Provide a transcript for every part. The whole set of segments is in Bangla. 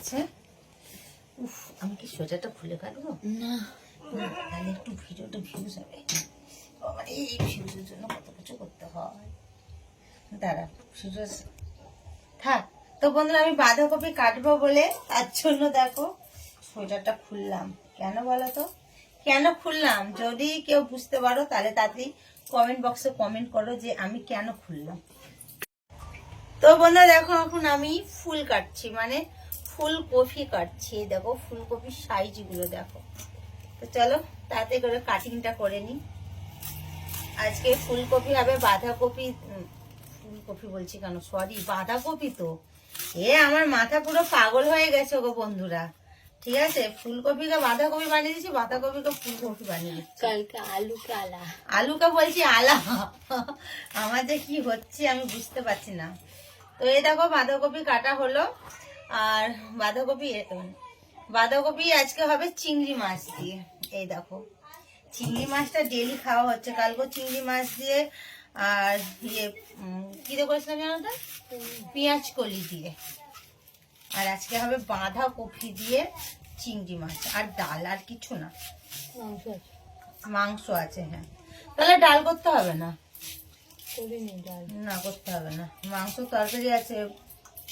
গেছে। উফ, আমি কি সোজাটা খুলে কাটবো? না তাহলে একটু ভিডিওটা ভিউজ হবে। বাবা রে, এই ভিউজের জন্য কত কিছু করতে হয়। দাঁড়া, ভিউজ থাক। তো বন্ধুরা, আমি বাঁধাকপি কাটবো বলে তার জন্য দেখো সোয়েটারটা খুললাম। কেন বলো তো, কেন খুললাম? যদি কেউ বুঝতে পারো তাহলে তাড়াতাড়ি কমেন্ট বক্সে কমেন্ট করো যে আমি কেন খুললাম। তো বন্ধুরা দেখো, এখন আমি ফুল কাটছি, মানে ফুলকপি কাটছি। দেখো ফুলকপির সাইজগুলো দেখো। তো চলো তাতে করে কাটিংটা করে নিই। আজকে ফুলকপি হবে, বাঁধাকপি, ফুলকপি বলছি কেন, সরি বাঁধাকপি। তো আমার মাথা পুরো পাগল হয়ে গেছে গো বন্ধুরা। ঠিক আছে, ফুলকপিকে বাঁধাকপি বানিয়ে দিচ্ছি, বাঁধাকপিকে ফুলকপি বানিয়ে দিচ্ছি। কালকে আলুকে আলা, আলুকে বলছি আলা। আমার যে কি হচ্ছে আমি বুঝতে পারছি না। তো এই দেখো বাঁধাকপি কাটা হলো। আর বাঁধাকপি আজকে হবে চিংড়ি মাছ দিয়ে। এই দেখো, চিংড়ি মাছটা ডেলি খাওয়া হচ্ছে। কালকে চিংড়ি মাছ দিয়ে আর কি দিয়ে করেছিলাম জানো তো, পেঁয়াজ কলি দিয়ে। আর আজকে হবে বাঁধাকপি দিয়ে চিংড়ি মাছ আর ডাল, আর কিছু না। মাংস আছে, মাংস আছে, হ্যাঁ। তাহলে ডাল করতে হবে না, করিনি ডাল। না করতে হবে না। মাংস তরকারি আছে,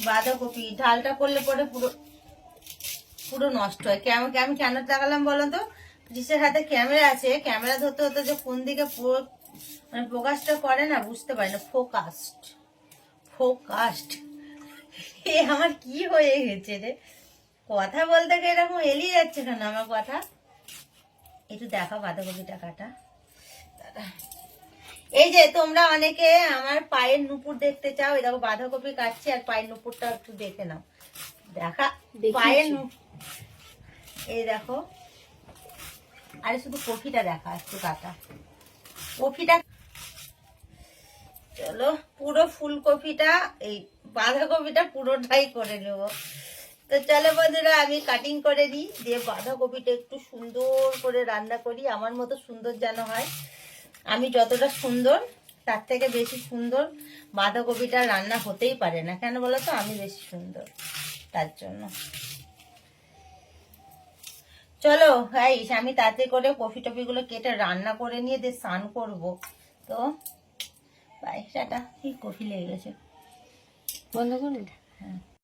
বাঁধাকপি, ডালটা করলে পরে পুরো পুরো নষ্ট হয়। আমি কেন তাকালাম বলো তো, রিসের হাতে ক্যামেরা আছে, ক্যামেরা ধরতে হতে যে কোন দিকে মানে ফোকাসটা করে না বুঝতে পারি না। ফোকাস্ট আমার কি হয়ে গেছে রে, কথা বলতে গিয়ে এরকম এলিয়ে যাচ্ছে কেন আমার কথা। একটু দেখা বাঁধাকপিটা কাটা। এই যে তোমরা অনেকে আমার পায়ের নুপুর দেখতে চাও, এই দেখো বাঁধাকপি কাটছি আর পায়ের নুপুরটা একটু দেখে নাও। দেখা পায়ের এই দেখো, আরে শুধু কপিটা দেখা, একটু কাটা কপিটা। চলো পুরো ফুলকপিটা, এই বাঁধাকপিটা পুরোটাই করে নেব। তো চলো বন্ধুরা, আমি কাটিং করে দিই, দিয়ে বাঁধাকপিটা একটু সুন্দর করে রান্না করি। আমার মতো সুন্দর যেন হয়। আমি যতটা সুন্দর তার থেকে বেশি সুন্দর বাঁধাকপিটা রান্না হতেই পারে না। কেন বলো তো, আমি বেশি সুন্দর তার জন্য। চলো গাইস, আমি তাতে করে কফি টফিগুলো কেটে রান্না করে নিয়ে দিয়ে স্নান করবো। তো বাই, টাটা। কি কফি লেগে গেছে, বন্ধ করুন। হ্যাঁ।